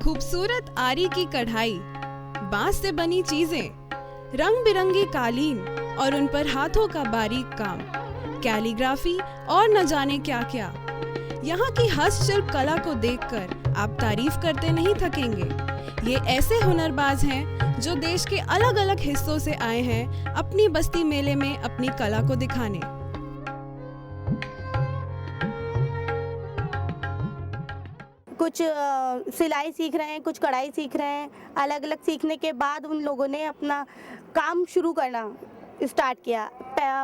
खूबसूरत आरी की कढ़ाई, बांस से बनी चीजें, रंग बिरंगी कालीन और उन पर हाथों का बारीक काम, कैलीग्राफी और न जाने क्या क्या। यहाँ की हस्तशिल्प कला को देखकर आप तारीफ करते नहीं थकेंगे। ये ऐसे हुनरबाज हैं जो देश के अलग अलग हिस्सों से आए हैं अपनी बस्ती मेले में अपनी कला को दिखाने। कुछ सिलाई सीख रहे हैं, कुछ कढ़ाई सीख रहे हैं। अलग अलग सीखने के बाद उन लोगों ने अपना काम शुरू करना स्टार्ट किया।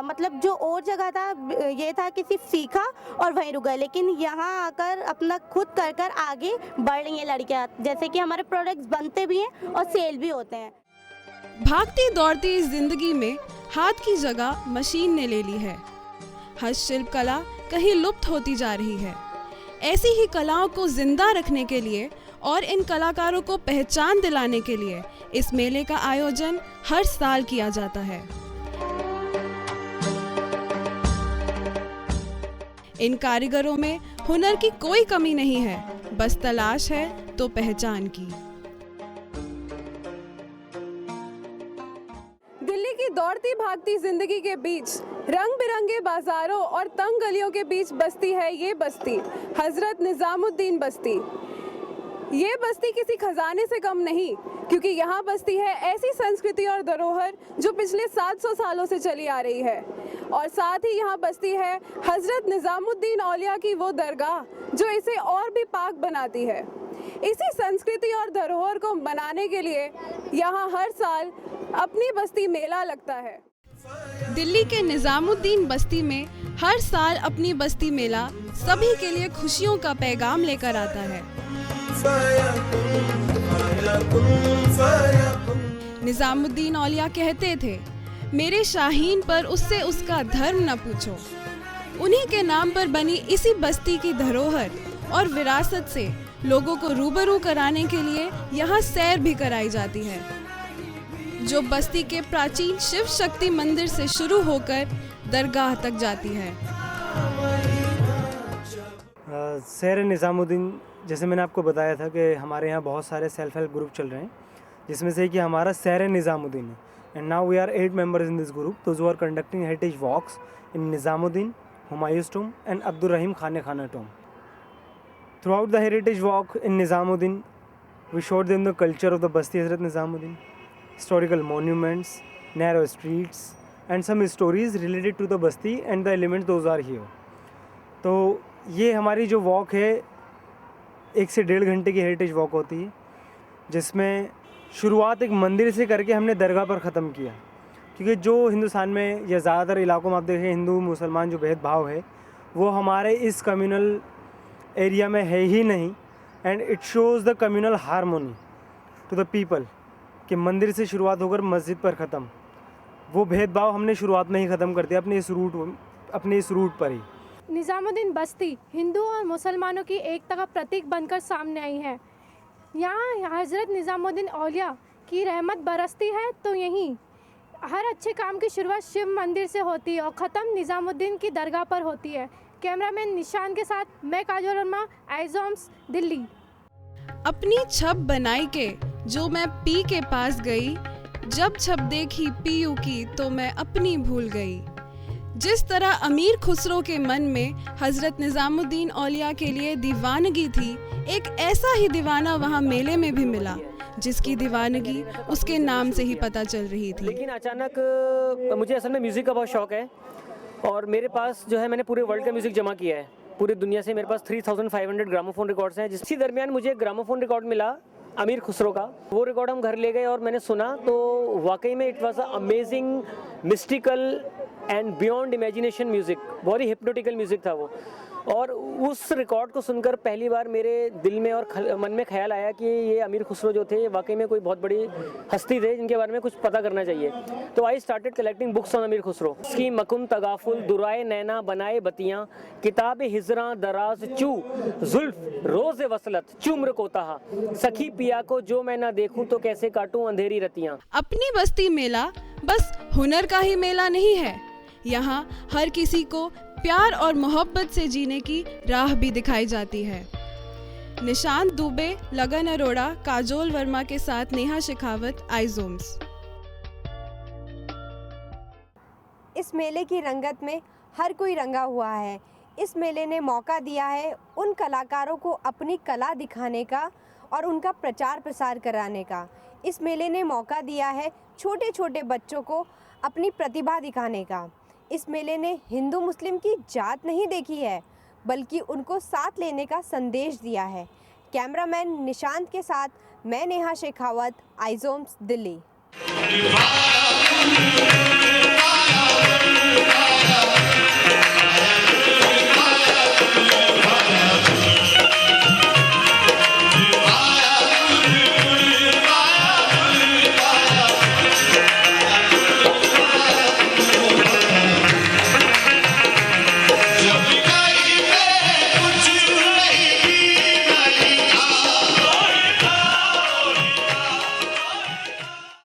मतलब जो और जगह था ये था कि सिर्फ सीखा और वहीं रुक गए, लेकिन यहाँ आकर अपना खुद कर कर आगे बढ़ रही हैं लड़कियाँ। जैसे कि हमारे प्रोडक्ट्स बनते भी हैं और सेल भी होते हैं। भागती दौड़ती इस जिंदगी में हाथ की जगह मशीन ने ले ली है। हस्तशिल्प कला कहीं लुप्त होती जा रही है। ऐसी ही कलाओं को जिंदा रखने के लिए और इन कलाकारों को पहचान दिलाने के लिए इस मेले का आयोजन हर साल किया जाता है। इन कारीगरों में हुनर की कोई कमी नहीं है, बस तलाश है तो पहचान की। दिल्ली की दौड़ती भागती जिंदगी के बीच रंग बिरंगे बाजारों और तंग गलियों के बीच बस्ती है ये बस्ती, हजरत निजामुद्दीन बस्ती। ये बस्ती किसी खजाने से कम नहीं, क्योंकि यहाँ बस्ती है ऐसी संस्कृति और धरोहर जो पिछले 700 सालों से चली आ रही है। और साथ ही यहाँ बस्ती है हजरत निजामुद्दीन औलिया की वो दरगाह जो इसे और भी पाक बनाती है। इसी संस्कृति और धरोहर को मनाने के लिए यहाँ हर साल अपनी बस्ती मेला लगता है। दिल्ली के निजामुद्दीन बस्ती में हर साल अपनी बस्ती मेला सभी के लिए खुशियों का पैगाम लेकर आता है। निजामुद्दीन औलिया कहते थे, मेरे शाहीन पर उससे उसका धर्म न पूछो। उन्हीं के नाम पर बनी इसी बस्ती की धरोहर और विरासत से लोगों को रूबरू कराने के लिए यहाँ सैर भी कराई जाती है, जो बस्ती के प्राचीन शिव शक्ति मंदिर से शुरू होकर दरगाह तक जाती है। सैर निजामुद्दीन, जैसे मैंने आपको बताया था कि हमारे यहाँ बहुत सारे सेल्फ हेल्प ग्रुप चल रहे हैं, जिसमें से कि हमारा सैर निजामुद्दीन है। And now we are 8 members in this group, those who are conducting heritage walks in Nizamuddin, Humayun's tomb and Abdur Rahim Khana tomb. Throughout the heritage walk in Nizamuddin, we showed them the culture of the Basti Hazrat Nizamuddin, historical monuments, narrow streets and some stories related to the Basti and the elements those are here. तो ये हमारी जो walk है 1 से 1.5 घंटे की heritage walk होती है, जिसमें शुरुआत एक मंदिर से करके हमने दरगाह पर ख़त्म किया। क्योंकि जो हिंदुस्तान में या ज़्यादातर इलाकों में आप देखें हिंदू मुसलमान जो भेदभाव है वो हमारे इस कम्युनल एरिया में है ही नहीं। And it shows the communal harmony to the people कि मंदिर से शुरुआत होकर मस्जिद पर ख़त्म, वो भेदभाव हमने शुरुआत में ही ख़त्म कर दिया अपने इस रूट पर ही। निजामुद्दीन बस्ती हिंदू और मुसलमानों की एकता का प्रतीक बनकर सामने आई है। यहाँ हज़रत निज़ामुद्दीन औलिया की रहमत बरसती है, तो यहीं हर अच्छे काम की शुरुआत शिव मंदिर से होती है और ख़त्म निज़ामुद्दीन की दरगाह पर होती है। कैमरामैन निशान के साथ मैं काजोल वर्मा, आइज़ॉम्स, दिल्ली। अपनी छप बनाई के जो मैं पी के पास गई, जब छप देखी पीयू की तो मैं अपनी भूल गई। जिस तरह अमीर खुसरो के मन में हजरत निजामुद्दीन औलिया के लिए दीवानगी थी, एक ऐसा ही दीवाना वहाँ मेले में भी मिला, जिसकी दीवानगी उसके नाम से ही पता चल रही थी। लेकिन अचानक मुझे असल में म्यूज़िक का बहुत शौक़ है और मेरे पास जो है मैंने पूरे वर्ल्ड का म्यूज़िक जमा किया है। पूरी दुनिया से मेरे पास 3500 ग्रामोफोन रिकॉर्ड्स हैं। इसी दरमियान मुझे एक ग्रामोफोन रिकॉर्ड मिला अमीर खुसरो का। वो रिकॉर्ड हम घर ले गए और मैंने सुना, तो वाकई में it was a amazing, mystical and beyond imagination music. बहुत ही हिप्नोटिकल म्यूज़िक था वो। और उस रिकॉर्ड को सुनकर पहली बार मेरे दिल में और मन में ख्याल आया कि ये अमीर खुसरो जो थे वाकई में कोई बहुत बड़ी हस्ती थे जिनके बारे में कुछ पता करना चाहिए। तो I started collecting books on अमीर खुसरो। इसकी मकुम तगाफुल, दुराए नैना बनाए बतियाँ, किताब हिजरा दराज चू, जुल्फ रोज़ वसलत चुम्र कोताहा, सखी पिया को जो मैं ना देखूं तो कैसे काटूं अंधेरी रतियाँ। अपनी बस्ती मेला बस हुनर का ही मेला नहीं है, यहाँ हर किसी को प्यार और मोहब्बत से जीने की राह भी दिखाई जाती है। निशांत दुबे, लगन अरोड़ा, काजोल वर्मा के साथ नेहा शेखावत, आइजोम्स। इस मेले की रंगत में हर कोई रंगा हुआ है। इस मेले ने मौका दिया है उन कलाकारों को अपनी कला दिखाने का और उनका प्रचार प्रसार कराने का। इस मेले ने मौका दिया है छोटे छोटे बच्चों को अपनी प्रतिभा दिखाने का। इस मेले ने हिंदू मुस्लिम की जात नहीं देखी है, बल्कि उनको साथ लेने का संदेश दिया है। कैमरामैन निशांत के साथ मैं नेहा शेखावत, आइजोम्स, दिल्ली।